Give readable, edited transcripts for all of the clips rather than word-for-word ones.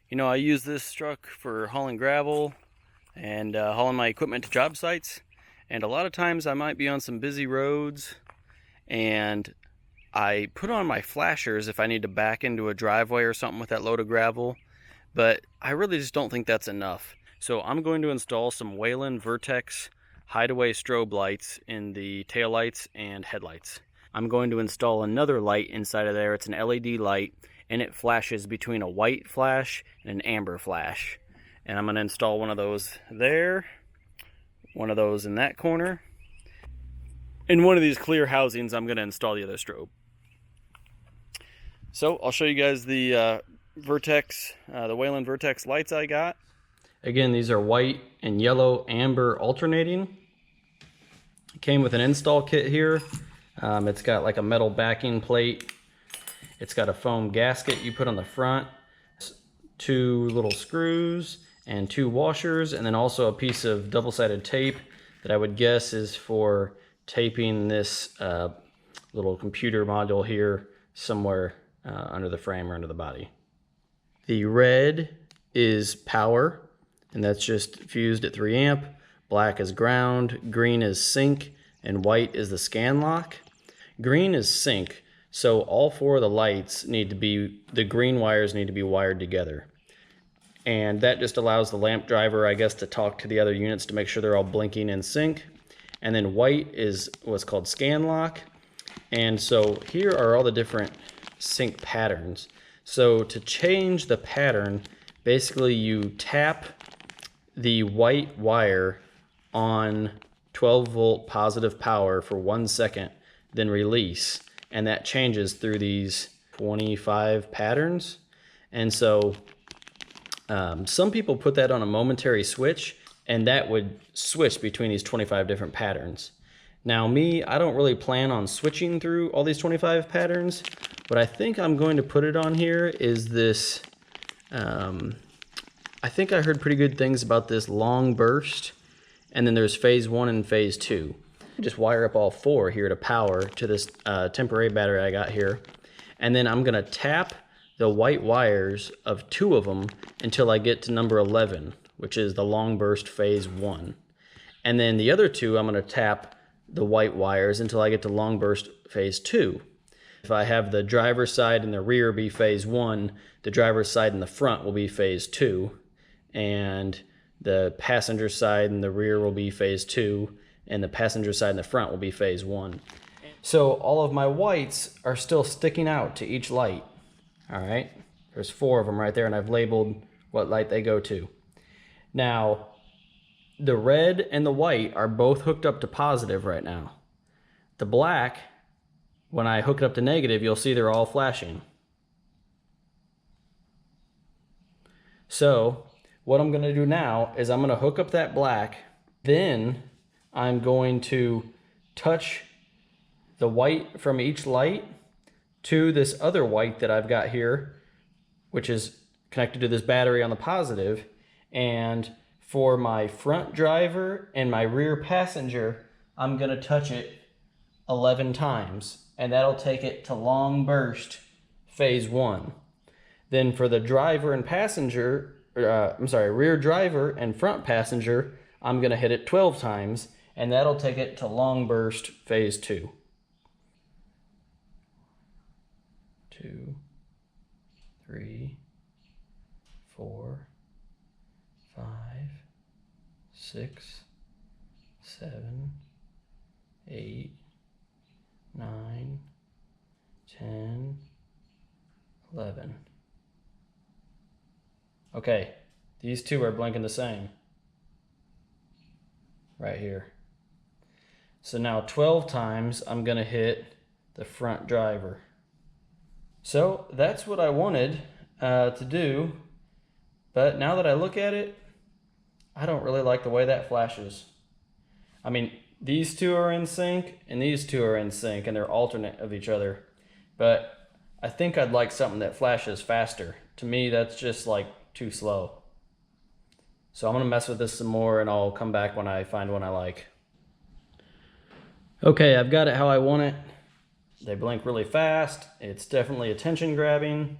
You know, I use this truck for hauling gravel and hauling my equipment to job sites. And a lot of times I might be on some busy roads and I put on my flashers if I need to back into a driveway or something with that load of gravel. But I really just don't think that's enough. So I'm going to install some WHELEN VERTEX Hideaway Strobe lights in the taillights and headlights. I'm going to install another light inside of there. It's an LED light, and it flashes between a white flash and an amber flash. And I'm going to install one of those there, one of those in that corner. In one of these clear housings, I'm going to install the other strobe. So I'll show you guys the Vertex, the WHELEN VERTEX lights I got. Again, these are white and yellow amber alternating. It came with an install kit here. It's got like a metal backing plate. It's got a foam gasket you put on the front, 2 little screws and 2 washers, and then also a piece of double-sided tape that I would guess is for taping this little computer module here somewhere under the frame or under the body. The red is power, and that's just fused at 3 amp. Black is ground, green is sync, and white is the scan lock. Green is sync, so all 4 of the lights need to be, the green wires need to be wired together. And that just allows the lamp driver, I guess, to talk to the other units to make sure they're all blinking in sync. And then white is what's called scan lock. And so here are all the different sync patterns. So to change the pattern, basically you tap the white wire on 12 volt positive power for 1 second, then release, and that changes through these 25 patterns. And so some people put that on a momentary switch, and that would switch between these 25 different patterns. Now me, I don't really plan on switching through all these 25 patterns. What I think I'm going to put it on here is this, I think I heard pretty good things about this long burst, and then there's phase 1 and phase 2. Just wire up all 4 here to power to this temporary battery I got here. And then I'm gonna tap the white wires of 2 of them until I get to number 11, which is the long burst phase 1. And then the other 2, I'm gonna tap the white wires until I get to long burst phase 2. If I have the driver's side and the rear be phase 1, the driver's side and the front will be phase 2, and the passenger side and the rear will be phase 2, and the passenger side and the front will be phase 1. So all of my whites are still sticking out to each light. All right, there's 4 of them right there, and I've labeled what light they go to. Now, the red and the white are both hooked up to positive right now. The black, when I hook it up to negative, you'll see they're all flashing. So what I'm gonna do now is I'm gonna hook up that black, then I'm going to touch the white from each light to this other white that I've got here, which is connected to this battery on the positive. And for my front driver and my rear passenger, I'm gonna touch it 11 times, and that'll take it to long burst phase 1. Then for the driver and passenger, rear driver and front passenger, I'm gonna hit it 12 times, and that'll take it to long burst phase 2. 2, 3, 4, 5, 6, 7, 8, 9, 10, 11. Okay, these 2 are blinking the same right here. So now 12 times I'm gonna hit the front driver. So that's what I wanted to do, but now that I look at it, I don't really like the way that flashes. I mean, these 2 are in sync and these 2 are in sync, and they're alternate of each other, but I think I'd like something that flashes faster. To me, that's just like too slow. So I'm gonna mess with this some more, and I'll come back when I find one I like. Okay, I've got it how I want it. They blink really fast. It's definitely attention grabbing.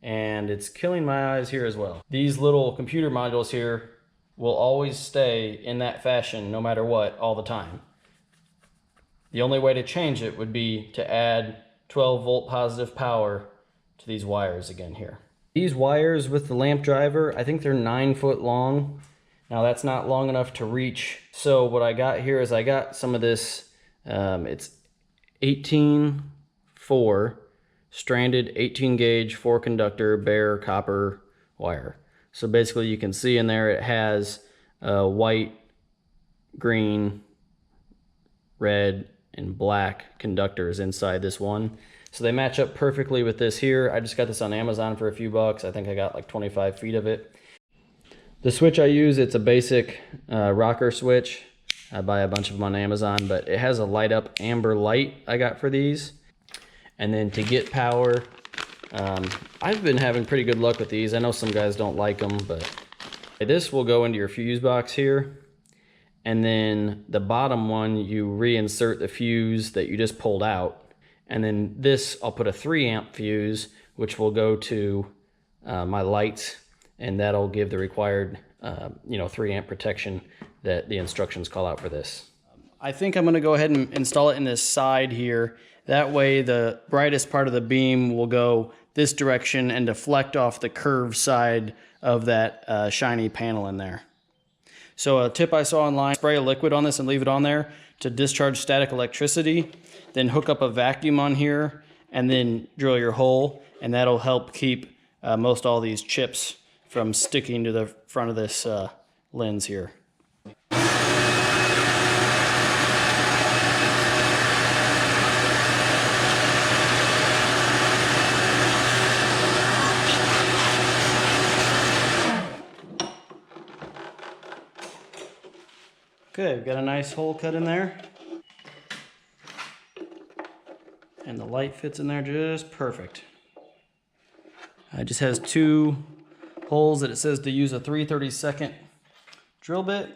and it's killing my eyes here as well. These little computer modules here will always stay in that fashion no matter what, all the time. The only way to change it would be to add 12 volt positive power to these wires again here. These wires with the lamp driver, I think they're 9 foot long. Now that's not long enough to reach. So what I got here is I got some of this, it's 18-4 stranded 18 gauge 4 conductor bare copper wire. So basically you can see in there it has white, green, red, and black conductors inside this one. So they match up perfectly with this here. I just got this on Amazon for a few bucks. I think I got like 25 feet of it. The switch I use, it's a basic rocker switch. I buy a bunch of them on Amazon, but it has a light up amber light I got for these. And then to get power, I've been having pretty good luck with these. I know some guys don't like them, but this will go into your fuse box here. And then the bottom one, you reinsert the fuse that you just pulled out. And then this, I'll put a 3 amp fuse, which will go to my lights, and that'll give the required 3 amp protection that the instructions call out for this. I think I'm gonna go ahead and install it in this side here. That way the brightest part of the beam will go this direction and deflect off the curved side of that shiny panel in there. So a tip I saw online, spray a liquid on this and leave it on there to discharge static electricity, then hook up a vacuum on here and then drill your hole, and that'll help keep most all these chips from sticking to the front of this lens here. Okay, we've got a nice hole cut in there. And the light fits in there just perfect. It just has 2 holes that it says to use a 3/32 drill bit.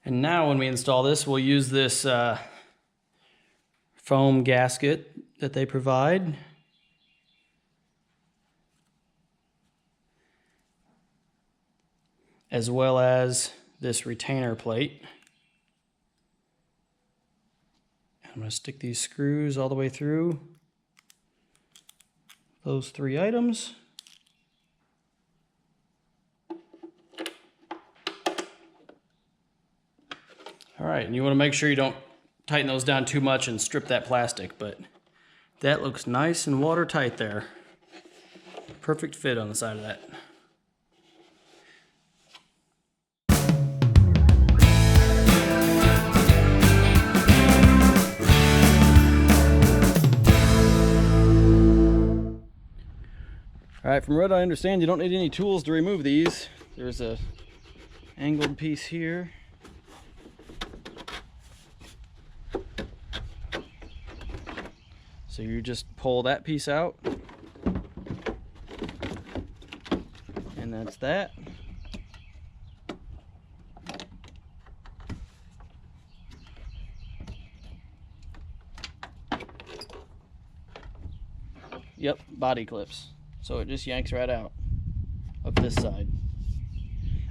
And now when we install this, we'll use this foam gasket that they provide. As well as this retainer plate. I'm going to stick these screws all the way through those 3 items. All right, and you want to make sure you don't tighten those down too much and strip that plastic, but that looks nice and watertight there. Perfect fit on the side of that. All right, from what I understand, you don't need any tools to remove these. There's a angled piece here. So you just pull that piece out. And that's that. Yep, body clips. So it just yanks right out of this side.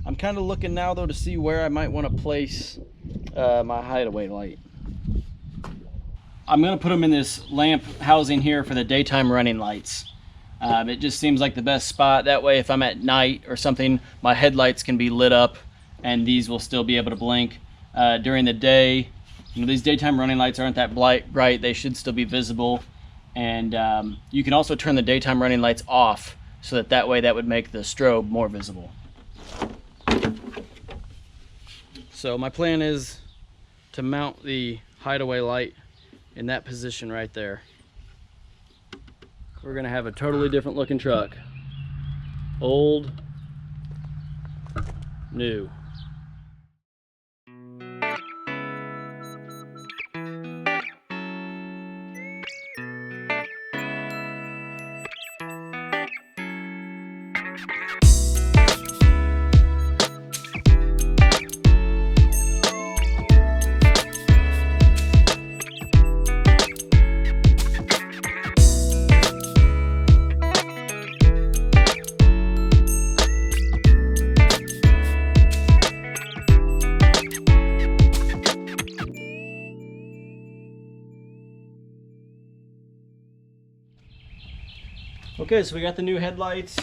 I'm kind of looking now though to see where I might want to place my hideaway light. I'm going to put them in this lamp housing here for the daytime running lights. It just seems like the best spot. That way if I'm at night or something, my headlights can be lit up and these will still be able to blink. During the day, these daytime running lights aren't that bright. They should still be visible. And you can also turn the daytime running lights off so that way that would make the strobe more visible. So my plan is to mount the hideaway light in that position right there. We're gonna have a totally different looking truck. Old, new. Okay, so we got the new headlights,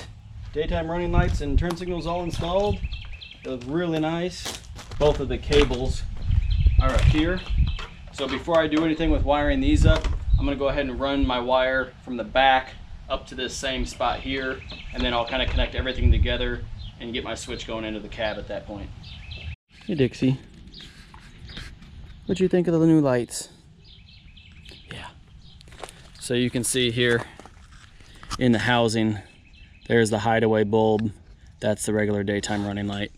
daytime running lights, and turn signals all installed. They look really nice. Both of the cables are up here. So before I do anything with wiring these up, I'm gonna go ahead and run my wire from the back up to this same spot here, and then I'll kind of connect everything together and get my switch going into the cab at that point. Hey Dixie, what'd you think of the new lights? Yeah. So you can see here in the housing, there's the Hideaway bulb. That's the regular daytime running light.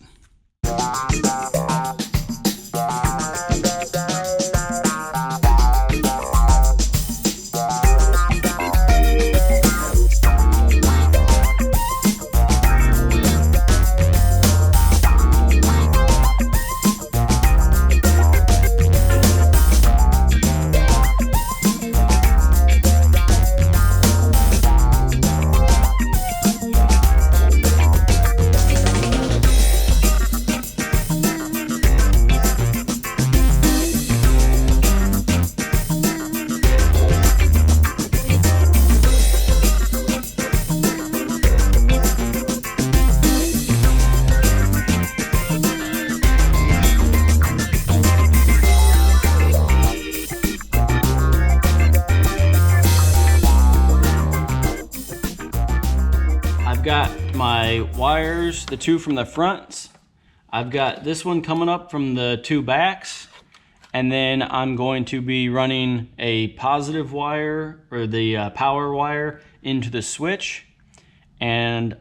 I've got my wires, the two from the fronts. I've got this one coming up from the two backs. And then I'm going to be running a positive wire, or the power wire, into the switch. And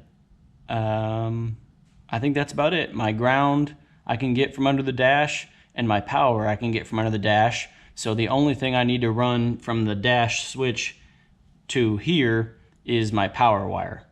I think that's about it. My ground I can get from under the dash, and my power I can get from under the dash. So the only thing I need to run from the dash switch to here is my power wire.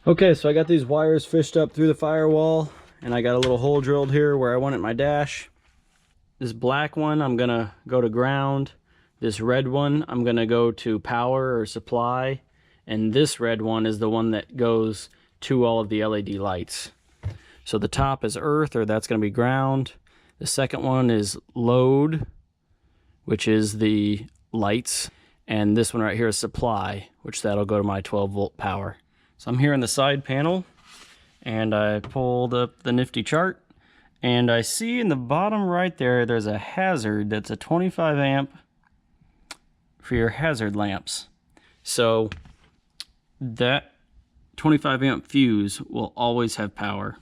Okay, so I got these wires fished up through the firewall, and I got a little hole drilled here where I wanted my dash. This black one, I'm gonna go to ground. This red one, I'm gonna go to power or supply. And this red one is the one that goes to all of the LED lights. So the top is earth, or that's gonna be ground. The second one is load, which is the lights. And this one right here is supply, which that'll go to my 12-volt power. So I'm here in the side panel, and I pulled up the nifty chart, and I see in the bottom right there, there's a hazard that's a 25 amp for your hazard lamps. So that 25 amp fuse will always have power.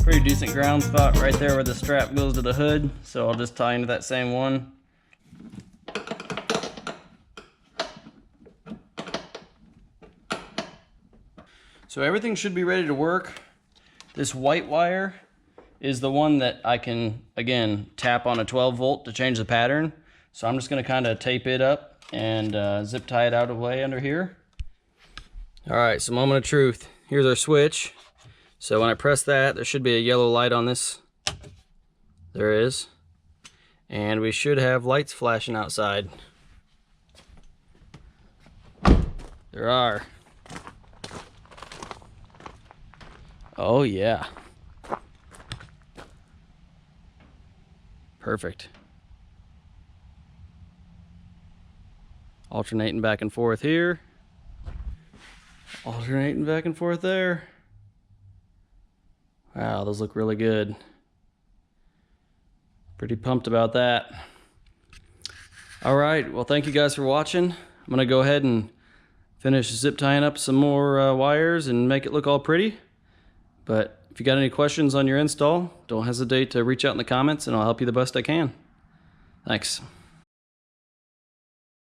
Pretty decent ground spot right there where the strap goes to the hood, so I'll just tie into that same one. So everything should be ready to work. This white wire is the one that I can, again, tap on a 12 volt to change the pattern. So I'm just gonna kind of tape it up and zip tie it out of the way under here. All right, so moment of truth. Here's our switch. So when I press that, there should be a yellow light on this. There is. And we should have lights flashing outside. There are. Oh yeah. Perfect. Alternating back and forth here. Alternating back and forth there. Wow, those look really good. Pretty pumped about that. All right, well, thank you guys for watching. I'm gonna go ahead and finish zip tying up some more wires and make it look all pretty. But if you got any questions on your install, don't hesitate to reach out in the comments and I'll help you the best I can. Thanks.